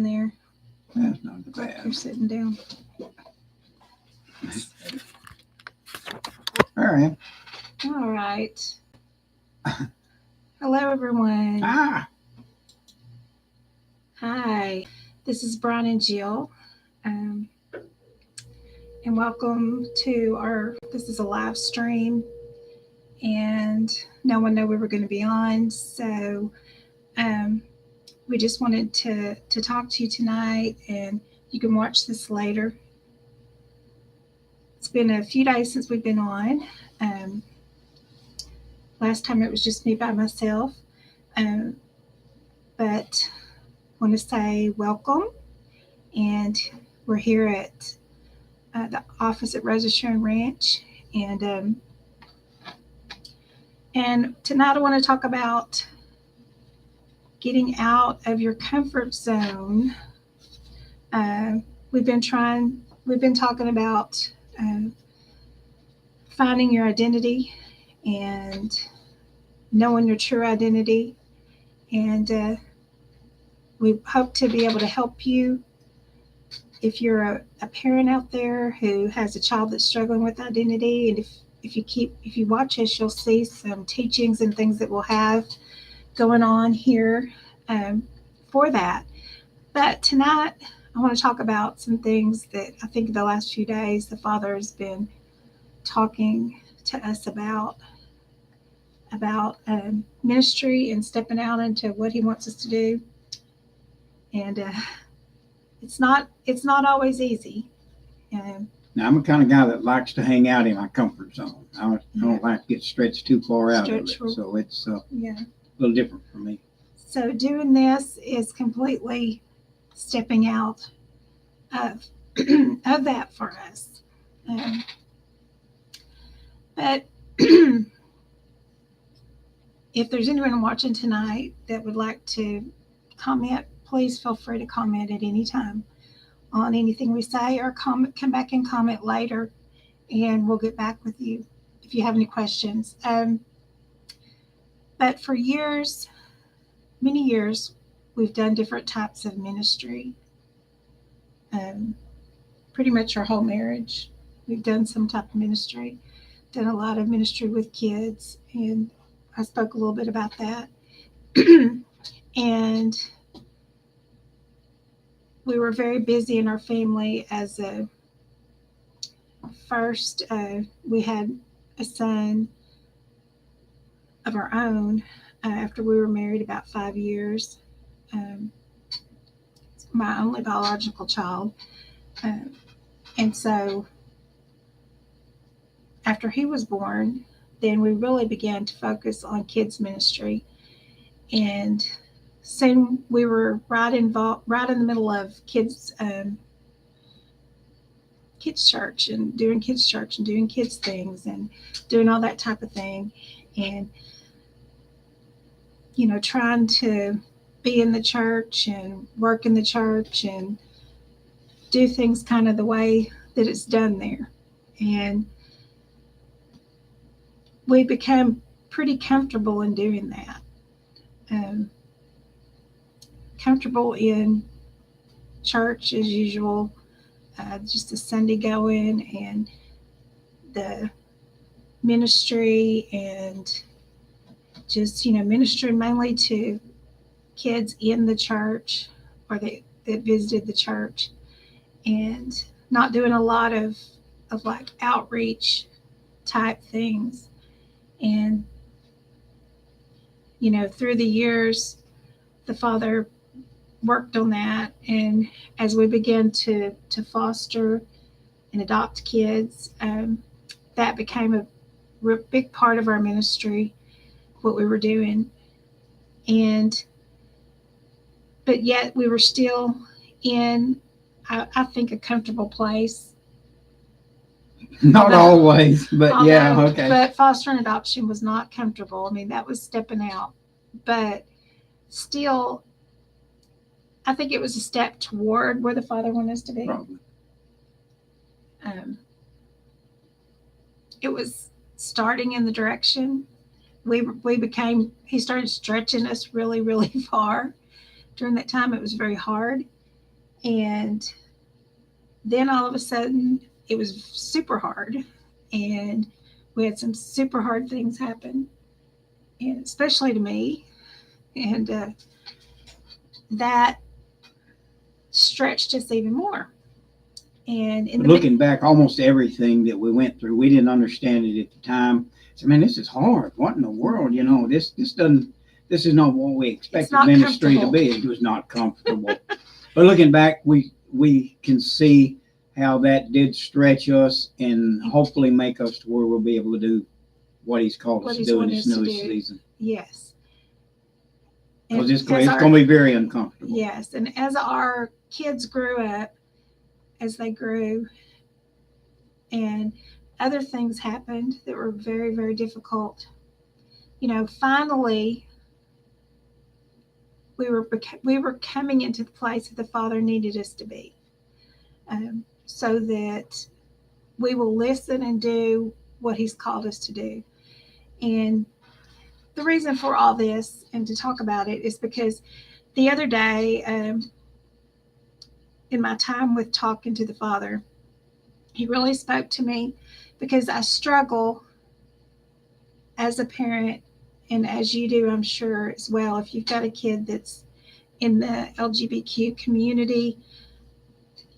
there. That's not You're bad. sitting down. All right. All right. Hello, everyone. Ah, Hi. This is Brian and Jill. Um, and welcome to this is a live stream. And no one knew we were going to be on. So um, we just wanted to talk to you tonight. And you can watch this later. It's been a few days since we've been on. Um, last time it was just me by myself. Um, but want to say welcome, and we're here at the office at Rosa Sharon Ranch, and tonight I want to talk about getting out of your comfort zone. Uh, we've been talking about finding your identity and knowing your true identity, and we hope to be able to help you if you're a parent out there who has a child that's struggling with identity. And if you watch us, you'll see some teachings and things that we'll have going on here for that. But tonight I want to talk about some things that I think the last few days the Father has been talking to us about ministry and stepping out into what He wants us to do. And it's not always easy. now I'm the kind of guy that likes to hang out in my comfort zone. I don't like to get stretched too far out of it. So it's a little different for me. So doing this is completely stepping out of of that for us. But if there's anyone watching tonight that would like to comment, please feel free to comment at any time on anything we say, or come back and comment later, and we'll get back with you if you have any questions. But for years, many years, we've done different types of ministry. Pretty much our whole marriage, we've done some type of ministry. Done a lot of ministry with kids, and I spoke a little bit about that. And we were very busy in our family. As a first, we had a son of our own after we were married about 5 years. My only biological child. And so after he was born, then we really began to focus on kids ministry. And soon we were right in the middle of kids church, and doing kids things and doing all that type of thing. And, trying to be in the church and work in the church and do things kind of the way that it's done there. And we became pretty comfortable in doing that. Comfortable in church as usual, just the Sunday going and the ministry, and just, ministering mainly to kids in the church or that visited the church, and not doing a lot of like outreach type things. And, through the years, the Father worked on that. And as we began to foster and adopt kids, that became a big part of our ministry, what we were doing. But yet we were still in, I think, a comfortable place. Not always, but yeah, okay. But foster and adoption was not comfortable. I mean, that was stepping out. But still, I think it was a step toward where the Father wanted us to be. Probably. It was starting in the direction. He started stretching us really, really far. During that time, it was very hard. And then all of a sudden, it was super hard. And we had some super hard things happen, and especially to me. And that stretched us even more. And looking back, almost everything that we went through, we didn't understand it at the time. So, man, this is hard. What in the world? This is not what we expected ministry to be. It was not comfortable. But looking back, we can see how that did stretch us and hopefully make us to where we'll be able to do what He's called us to do in this newest season. Yes. Because it's going to be very uncomfortable. Yes. And as our kids grew up, as they grew, and other things happened that were very, very difficult, finally, we were coming into the place that the Father needed us to be, so that we will listen and do what He's called us to do. And the reason for all this and to talk about it is because the other day, in my time with talking to the Father, He really spoke to me, because I struggle as a parent, and as you do, I'm sure as well, if you've got a kid that's in the LGBTQ community,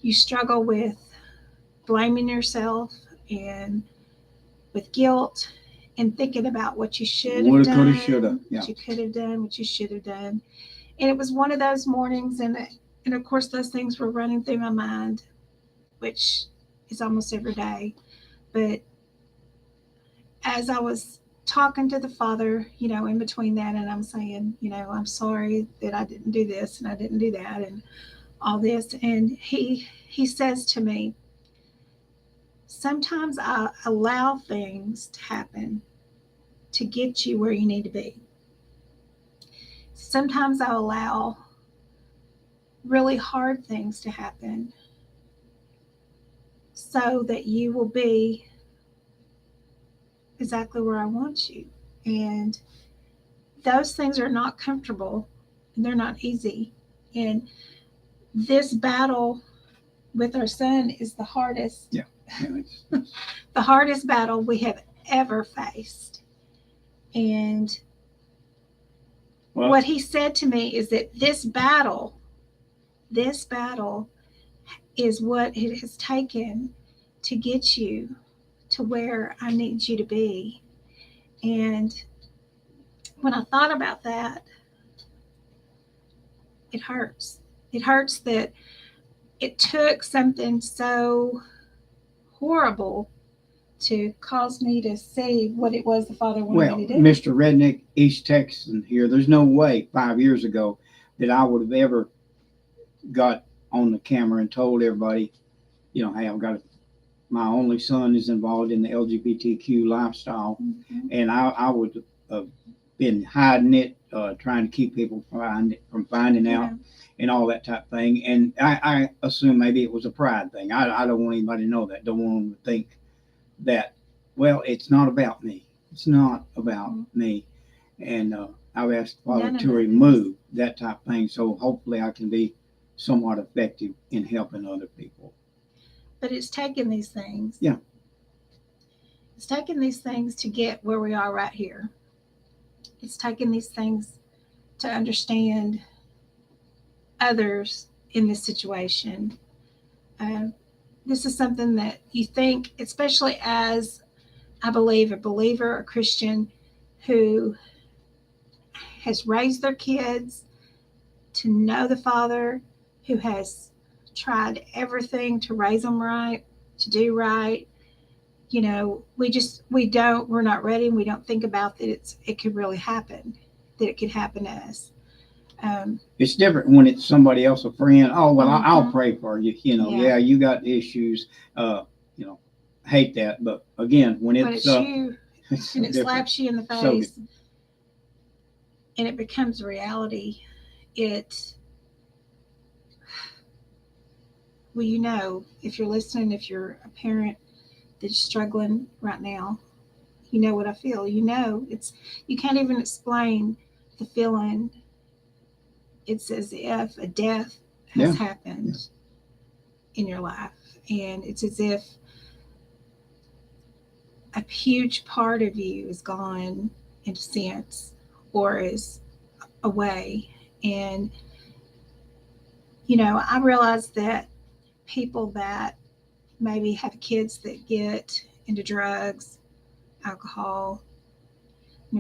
you struggle with blaming yourself and with guilt and thinking about what you should have done, what you could have done, what you should have done. And it was one of those mornings, and of course those things were running through my mind, which is almost every day. But as I was talking to the Father, in between that, and I'm saying, I'm sorry that I didn't do this and I didn't do that and all this. And he says to me, sometimes I allow things to happen to get you where you need to be. Sometimes I allow really hard things to happen so that you will be exactly where I want you. And those things are not comfortable, and they're not easy. And this battle with our son is the hardest. Yeah. The hardest battle we have ever faced. And what he said to me is that this battle is what it has taken to get you to where I need you to be. And when I thought about that, it hurts. It hurts that it took something so horrible to cause me to see what it was the Father wanted me to do. Mr. Redneck, East Texan here, there's no way 5 years ago that I would have ever got on the camera and told everybody, hey, my only son is involved in the LGBTQ lifestyle. Mm-hmm. And I would have been hiding it, trying to keep people from finding out and all that type of thing. And I assume maybe it was a pride thing. I don't want anybody to know that. Don't want them to think that, well, it's not about me. It's not about me. And I've asked Father to remove that type of thing. So hopefully I can be somewhat effective in helping other people. But it's taken these things. Yeah. It's taken these things to get where we are right here. It's taken these things to understand others in this situation. This is something that you think, especially as I believe a believer, a Christian who has raised their kids to know the Father, who has tried everything to raise them right, to do right. We're not ready, and we don't think about that it could really happen, that it could happen to us. It's different when it's somebody else, a friend. Oh, well, I'll pray for you. Yeah, you got issues. Hate that. But again, when it's you, and it slaps you in the face, and it becomes reality, if you're listening, if you're a parent that's struggling right now, you know what I feel. You can't even explain the feeling. It's as if a death has Yeah. happened in your life. And it's as if a huge part of you is gone in a sense or is away. And, I realize that people that maybe have kids that get into drugs, alcohol,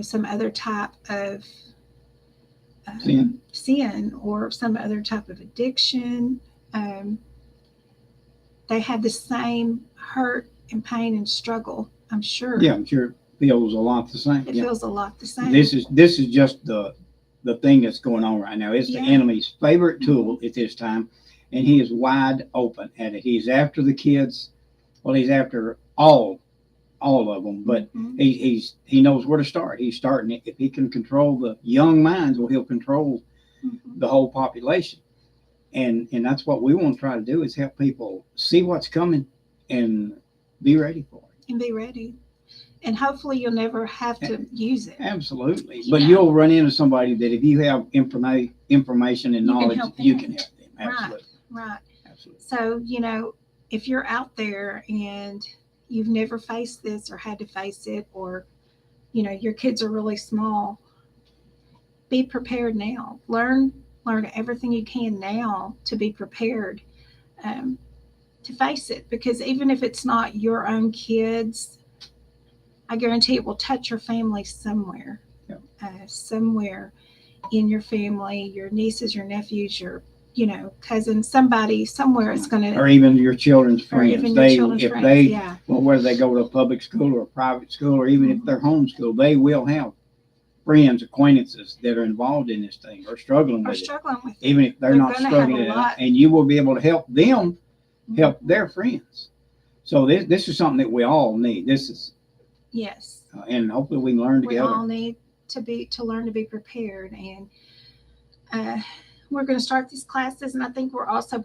some other type of sin or some other type of addiction, um, they have the same hurt and pain and struggle. I'm sure. Yeah, I'm sure it feels a lot the same. It Yeah. feels a lot the same. This is just the thing that's going on right now. It's the enemy's favorite tool at this time, and he is wide open at it. He's after the kids. Well, he's after all of them, but he knows where to start. He's starting it. If he can control the young minds, well, he'll control the whole population. And that's what we want to try to do, is help people see what's coming and be ready for it. And be ready. And hopefully you'll never have to use it. Absolutely. But you'll run into somebody that if you have information and knowledge, you can help them. Absolutely. Right. Absolutely. So, if you're out there and you've never faced this or had to face it, or, your kids are really small, be prepared now. Learn everything you can now to be prepared to face it. Because even if it's not your own kids, I guarantee it will touch your family somewhere. Yep. Somewhere in your family, your nieces, your nephews, your cousins, somebody somewhere is going to, or even your children's friends. Or even your children's friends. Well, whether they go to a public school or a private school, or even if they're homeschooled, they will have friends, acquaintances that are involved in this thing or struggling with it. Even if they're not struggling it out, and you will be able to help them help their friends. So this is something that we all need. This is yes, and hopefully we can learn together. We all need to learn to be prepared, and we're going to start these classes, and I think we're also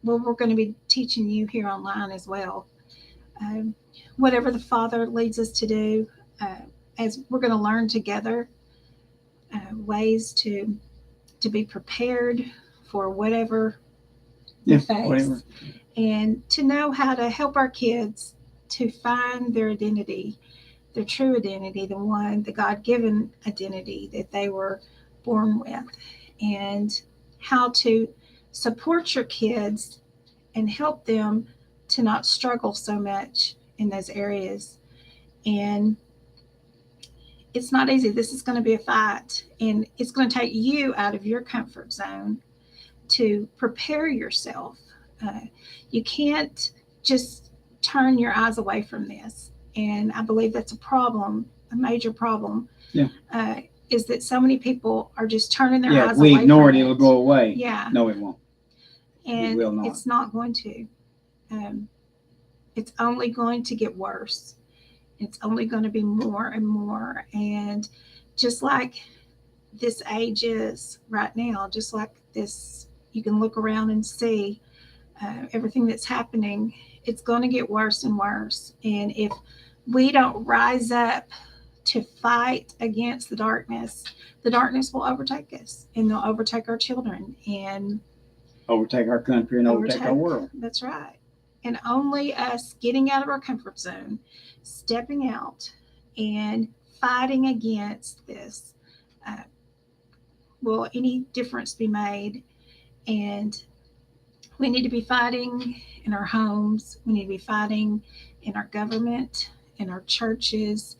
we're going to be teaching you here online as well. Whatever the Father leads us to do, as we're going to learn together ways to be prepared for whatever we face, whatever. And to know how to help our kids to find their identity, their true identity, the God-given identity that they were born with, and how to support your kids and help them to not struggle so much in those areas. And it's not easy. This is going to be a fight, and it's going to take you out of your comfort zone to prepare yourself. You can't just turn your eyes away from this. And I believe that's a major problem. Yeah. Is that so many people are just turning their eyes away. Yeah, we ignore from it, it'll go away. Yeah. No, it won't. And it will not. It's not going to. It's only going to get worse. It's only going to be more and more. And just like this age is right now, just like this, you can look around and see everything that's happening. It's going to get worse and worse. And if we don't rise up to fight against the darkness will overtake us, and they'll overtake our children and overtake our country and overtake our world. That's right. And only us getting out of our comfort zone, stepping out and fighting against this will any difference be made. And we need to be fighting in our homes. We need to be fighting in our government, in our churches,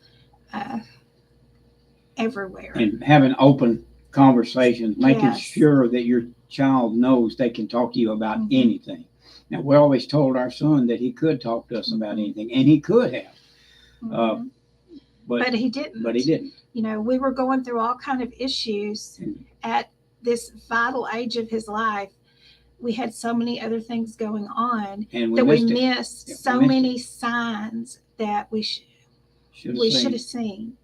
everywhere. And having open conversations, making Yes. sure that your child knows they can talk to you about anything. Now, we always told our son that he could talk to us about anything, and he could have. But he didn't. But he didn't. We were going through all kind of issues at this vital age of his life. We had so many other things going on And that we missed missed so many signs that we should have seen.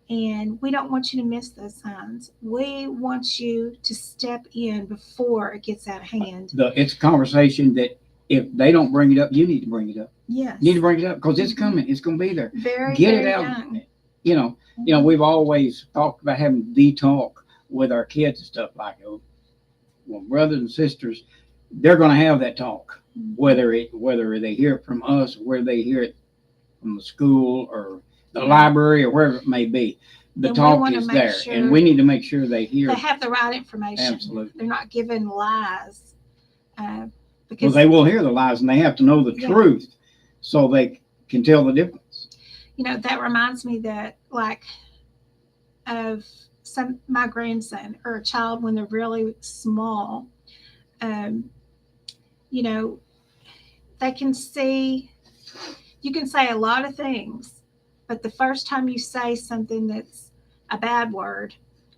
And we don't want you to miss those signs. We want you to step in before it gets out of hand. It's a conversation that if they don't bring it up, you need to bring it up. Yes. You need to bring it up because it's coming. It's going to be there. Get it out. Young. We've always talked about having the talk with our kids and stuff like, well, brothers and sisters, they're going to have that talk, whether they hear it from us, or whether they hear it from the school or the Yeah. library or wherever it may be. The And we talk wanna is make there, sure and we need to make sure they hear. they have the right information. Absolutely. They're not given lies. Well, Because, they will hear the lies, and they have to know the Yeah. truth so they can tell the difference. that reminds me that, like, of my grandson or a child when they're really small. Um, you know, they can see, you can say a lot of things, but the first time you say something that's a bad word,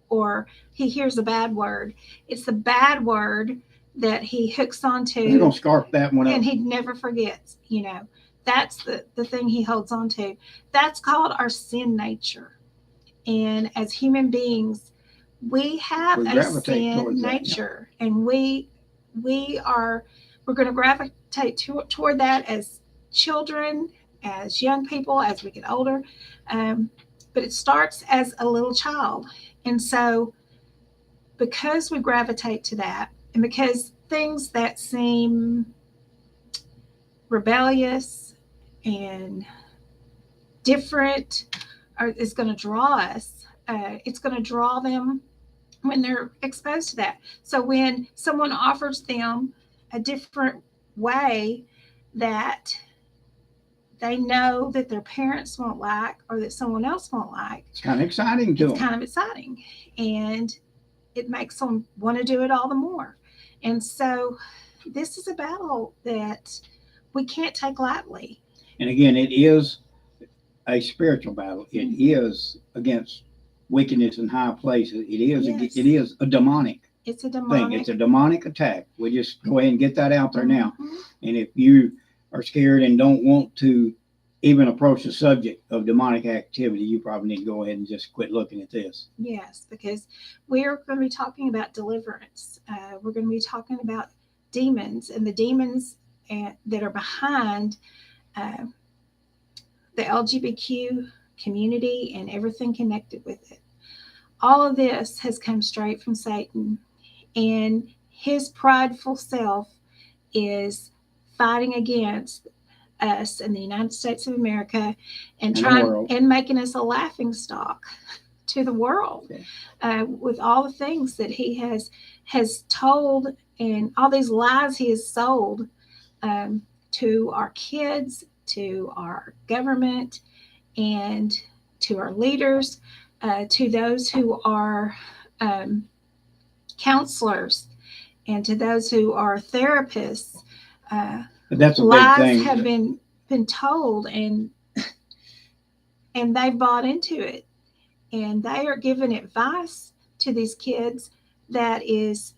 or he hears a bad word, it's the bad word that he hooks onto. They're going to scarf that one up. And he never forgets. That's the thing he holds on to. That's called our sin nature. And as human beings, we have We a gravitate sin towards that, yeah. nature, and we're going to gravitate toward that as children, as young people, as we get older. But it starts as a little child, and so because we gravitate to that, and because things that seem rebellious and different is going to draw us. It's going to draw them when they're exposed to that. So when someone offers them a different way that they know that their parents won't like, or that someone else won't like, it's kind of exciting to it's them. kind of exciting, and it makes them want to do it all the more. And so this is a battle that we can't take lightly. And again, it is a spiritual battle. It is against wickedness in high places. It is Yes. it is a demonic It's a thing. demonic It's a demonic attack. We just go ahead and get that out there now. Mhm. And if you are scared and don't want to even approach the subject of demonic activity, you probably need to go ahead and just quit looking at this. Yes, because we're going to be talking about deliverance. We're going to be talking about demons, and the demons that are behind uh, the LGBTQ community and everything connected with it. All of this has come straight from Satan, and his prideful self is fighting against us in the United States of America and the trying world. and making us a laughing stock to the world. Yeah. With all the things that he has told, and all these lies he has sold to our kids, to our government, and to our leaders, to those who are counselors, and to those who are therapists. But that's a big Lies thing. have been told, and they've bought into it, and they are giving advice to these kids that is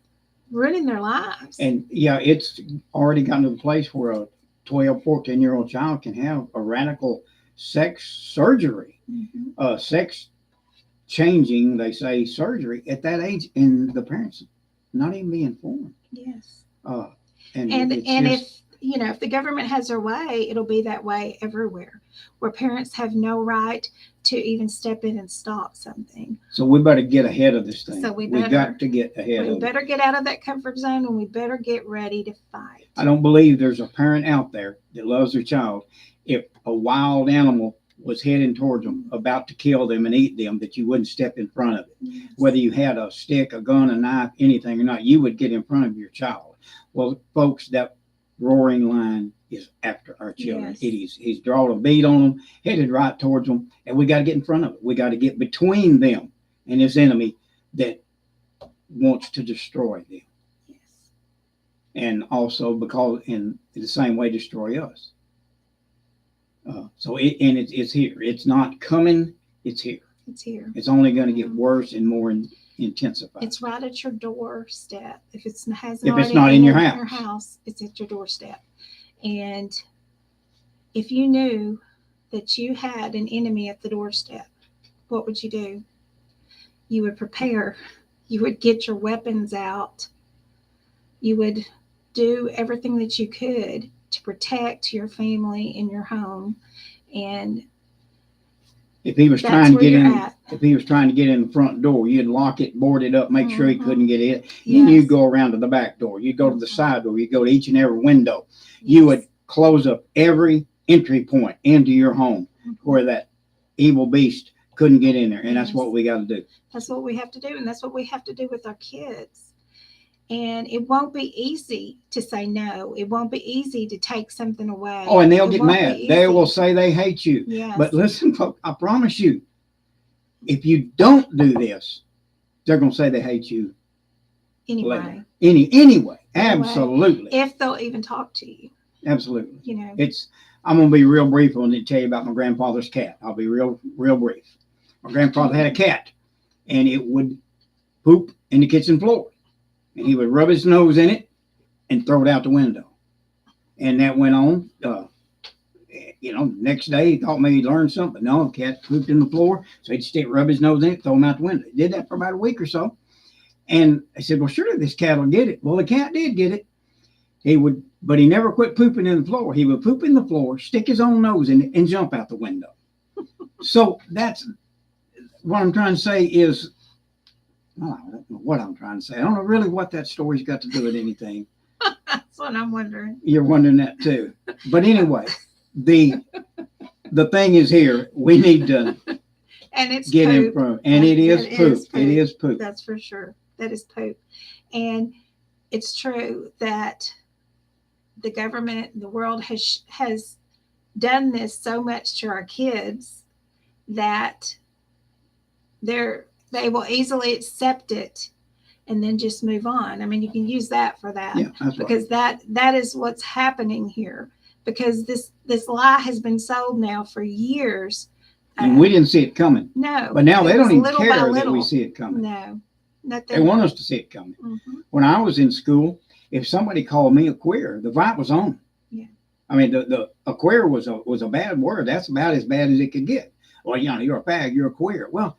ruining their lives. And yeah, it's already gotten to the place where a 12, 14-year-old child can have a radical sex surgery, sex changing, they say, surgery at that age, and the parents not even be informed. Yes. And if the government has their way, it'll be that way everywhere, where parents have no right to even step in and stop something. So we better get ahead of this thing. So we got to get ahead of it. We better get out of that comfort zone, and we better get ready to fight. I don't believe there's a parent out there that loves their child. If a wild animal was heading towards them, about to kill them and eat them, that you wouldn't step in front of it. Yes. Whether you had a stick, a gun, a knife, anything or not, you would get in front of your child. Well, folks, that roaring lion is after our children. Yes. He's drawn a bead on them, headed right towards them, and we got to get in front of it. We got to get between them and this enemy that wants to destroy them. Yes. And also because in the same way destroy us. It's here. It's not coming. It's here. It's here. It's only going to get worse and more intensified. It's right at your doorstep. If it's not in your house, it's at your doorstep. And if you knew that you had an enemy at the doorstep, what would you do? You would prepare. You would get your weapons out. You would do everything that you could to protect your family and your home. And If he was That's trying to where get you're in, at. if he was trying to get in the front door, you'd lock it, board it up, make sure he Mhm. couldn't get in. Then you'd Yes. go around to the back door. You'd go to the Mhm. side door. You'd go to each and every window. You would Yes. close up every entry point into your home Mhm. where that evil beast couldn't get in there. And that's Yes. what we got to do. That's what we have to do, and that's what we have to do with our kids. And it won't be easy to say no. It won't be easy to take something away. Oh, and they'll It get won't be mad. They will easy. say they hate you. Yes. But listen, folks, I promise you, if you don't do this, they're going to say they hate you Anyway, later. Anyway, absolutely. if they'll even talk to you, Absolutely. you know. I'm going to be real brief on it, tell you about my grandfather's cat. I'll be real brief. My grandfather had a cat, and it would poop in the kitchen floor. And he would rub his nose in it and throw it out the window. And that went on. Next day he thought maybe he learned something. No, the cat pooped in the floor. So he'd rub his nose in it, throw him out the window. He did that for about a week or so. And I said, well, surely this cat will get it. Well, the cat did get it. But he never quit pooping in the floor. He would poop in the floor, stick his own nose in it, and jump out the window. So that's what I'm trying to say is, well, I don't know what I'm trying to say. I don't know really what that story's got to do with anything. That's what I'm wondering. You're wondering that too. But anyway, the thing is here, we need to And it's get in poop. front. And it is That poop. is poop. It is poop. That's for sure. That is poop. And it's true that the government, the world has done this so much to our kids that they will easily accept it and then just move on. I mean, you can use that for that. Yeah, that's right. Because that is what's happening here. Because this lie has been sold now for years. And we didn't see it coming. No. But now they it don't was even little by care that little. we see it coming. No. They Nothing. want us to see it coming. Mhm. When I was in school, if somebody called me a queer, the fight was on. Yeah. I mean, a queer was a bad word. That's about as bad as it could get. Well, you're a fag, you're a queer. Well,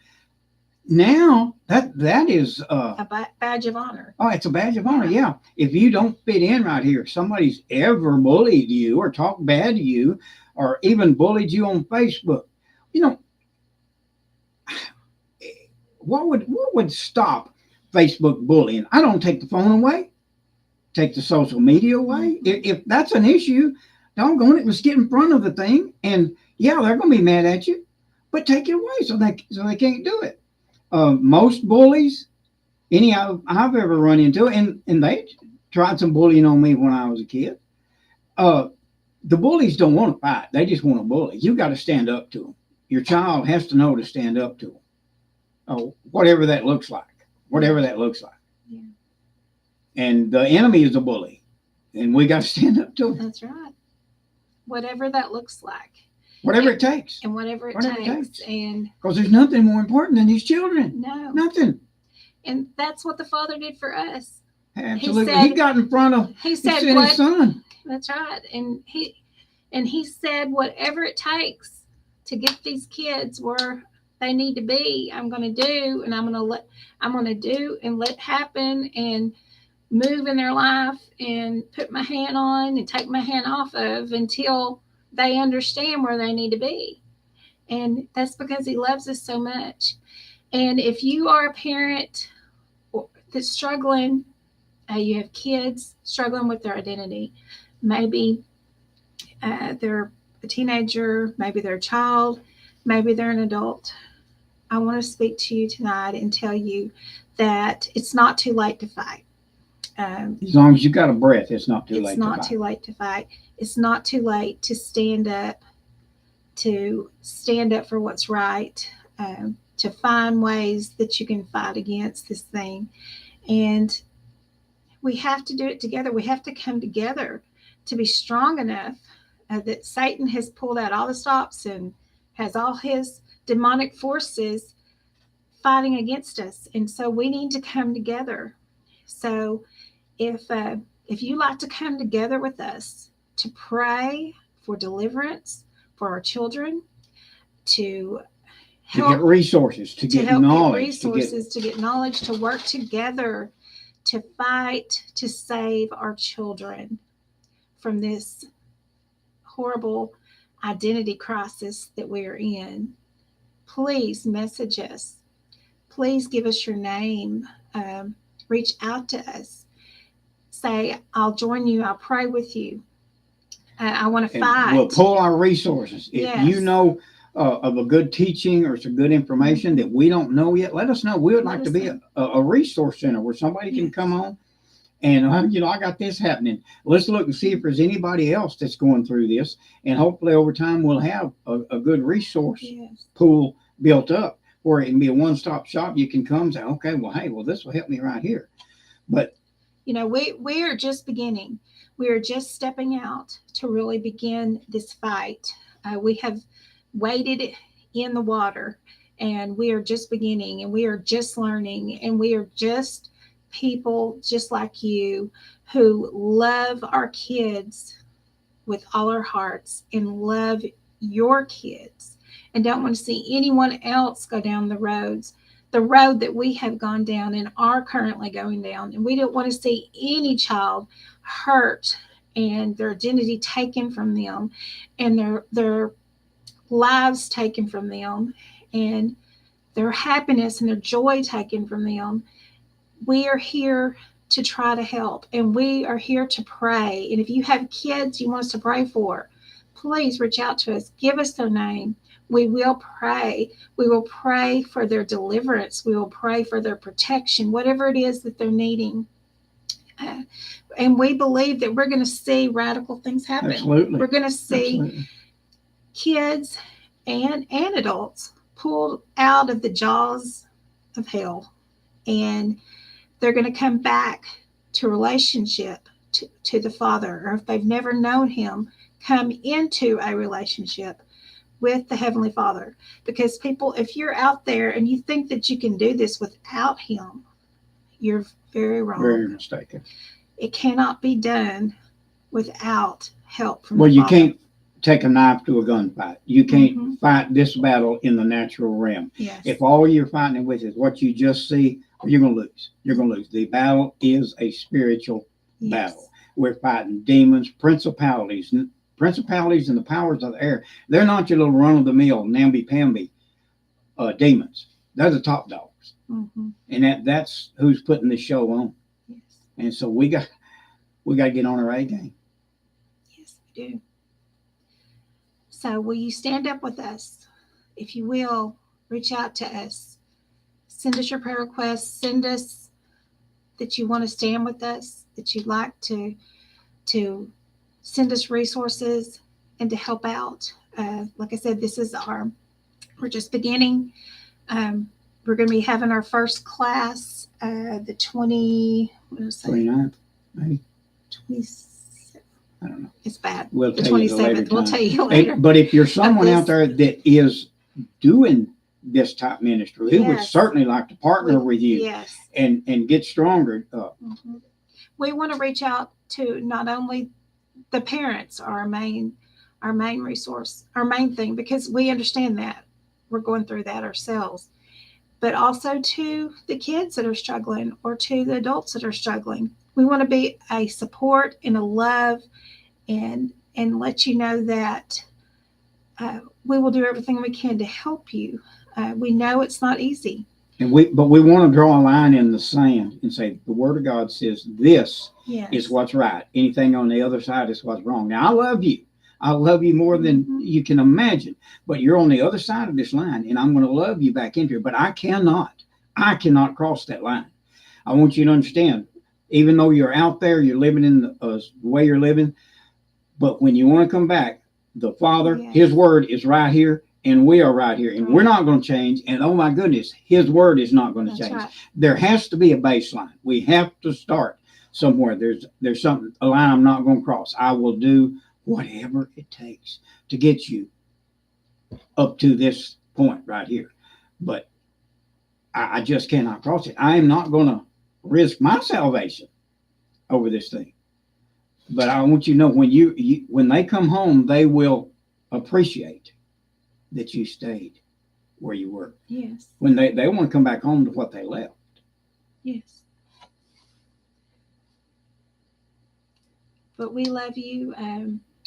now that is A badge of honor. oh, it's a badge of honor. Yeah. If you don't fit in right here, if somebody's ever bullied you or talked bad to you or even bullied you on Facebook, what would stop Facebook bullying? I don't take the phone away, take the social media away. If that's an issue, doggone it, let's get in front of the thing. And yeah, they're going to be mad at you, but take it away so they can't do it. Most bullies, any I've ever run into, and they tried some bullying on me when I was a kid. The bullies don't want to fight; they just want to bully. You got to stand up to them. Your child has to know to stand up to them. Oh, whatever that looks like. Yeah. And the enemy is a bully, and we got to stand up to him. That's right. Whatever that looks like. Whatever it takes. And whatever it Whatever it takes. takes. And Because there's nothing more important than these children. no. Nothing. And that's what the Father did for us. Absolutely. said- He got in front of He his said his son. That's right. And he said whatever it takes to get these kids where they need to be, I'm going to do, and I'm going to do and let happen and move in their life and put my hand on and take my hand off of until they understand where they need to be. And that's because he loves us so much. And if you are a parent that's struggling, you have kids struggling with their identity, maybe they're a teenager, maybe they're a child, maybe they're an adult, I want to speak to you tonight and tell you that it's not too late to fight. As long as you got a breath, it's not too late. It's not too late to fight. It's not too late to stand up for what's right, to find ways that you can fight against this thing. And we have to do it together. We have to come together to be strong enough that Satan has pulled out all the stops and has all his demonic forces fighting against us. And so we need to come together. So if you like to come together with us to pray for deliverance for our children, to get resources, to get knowledge, to get knowledge, to work together, to fight, to save our children from this horrible identity crisis that we're in. please message us. Please give us your name. Reach out to us. Say, I'll join you. I'll pray with you. I want to And fight. we'll pull our resources. If Yes. you know of a good teaching or some good information that we don't know yet, let us know. We would Let like to us be know. a resource center where somebody can Yes. come on and, I got this happening. Let's look and see if there's anybody else that's going through this. And hopefully over time we'll have a good resource Yes. pool built up where it can be a one-stop shop. You can come and say, okay, well, hey, well, this will help me right here. But we are just beginning. We are just stepping out to really begin this fight. We have waded in the water, and we are just beginning, and we are just learning, and we are just people just like you who love our kids with all our hearts and love your kids and don't want to see anyone else go down the road that we have gone down and are currently going down. And we don't want to see any child hurt and their identity taken from them and their lives taken from them and their happiness and their joy taken from them. We are here to try to help, and we are here to pray. And if you have kids you want us to pray for, please reach out to us. Give us their name. We will pray. We will pray for their deliverance. We will pray for their protection, whatever it is that they're needing. And we believe that we're going to see radical things happen. absolutely. We're going to see Absolutely. kids and adults pulled out of the jaws of hell, and they're going to come back to relationship to the Father, or if they've never known him, come into a relationship with the Heavenly Father. Because people, if you're out there and you think that you can do this without him, you're very wrong. Very mistaken. It cannot be done without help from Well, the you Father. can't take a knife to a gunfight. You can't Mhm. fight this battle in the natural realm. Yes. If all you're fighting with is what you just see, you're going to lose. You're going to lose. The battle is a spiritual Yes. battle. We're fighting demons, principalities and the powers of the air. They're not your little run-of-the-mill, namby-pamby demons. They're the top dogs. Mhm. And that's who's putting this show on. Yes. And so we got to get on our A game. Yes, we do. So will you stand up with us? If you will, reach out to us. Send us your prayer requests. Send us that you want to stand with us, that you'd like to send us resources and to help out. Like I said, we're just beginning. We're going to be having our first class the 29th, maybe. 27th. I don't know. It's bad. We'll The tell you at a later 27th. We'll time. tell you later. But if you're someone this- out there that is doing this type ministry, who would Yes. certainly like to partner with you Yes. and get stronger. Mhm. We want to reach out to not only the parents are our main resource, our main thing, because we understand that we're going through that ourselves, but also to the kids that are struggling or to the adults that are struggling. We want to be a support and a love and let you know that we will do everything we can to help you. We know it's not easy. But we want to draw a line in the sand and say the Word of God says this Yes. is what's right. Anything on the other side is what's wrong. Now I love you. I love you more than you can imagine. But you're on the other side of this line, and I'm going to love you back into it. But I cannot cross that line. I want you to understand, even though you're out there, you're living in the way you're living, but when you want to come back, the Father, Yes. His Word is right here, and we are right here, and Right. we're not going to change. And oh my goodness, His Word is not going to That's change. right. There has to be a baseline. We have to start somewhere. There's something, a line I'm not going to cross. I will do whatever it takes to get you up to this point right here. But I just cannot cross it. I am not going to risk my salvation over this thing. But I want you to know when they come home, they will appreciate that you stayed where you were. Yes. When they want to come back home to what they left. Yes. But we love you.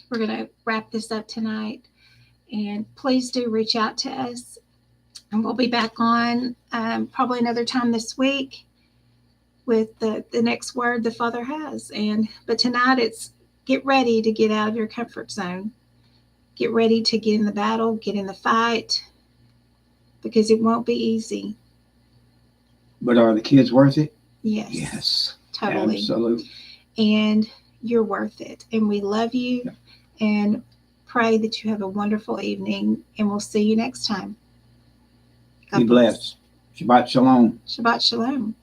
We're going to wrap this up tonight. And please do reach out to us. And we'll be back on probably another time this week with the next word the Father has. But tonight it's get ready to get out of your comfort zone. Get ready to get in the battle, get in the fight, because it won't be easy. But are the kids worth it? Yes. Yes. Totally. Absolutely. And you're worth it. And we love you Yeah. and pray that you have a wonderful evening. And we'll see you next time. Be blessed. Shabbat shalom. Shabbat shalom.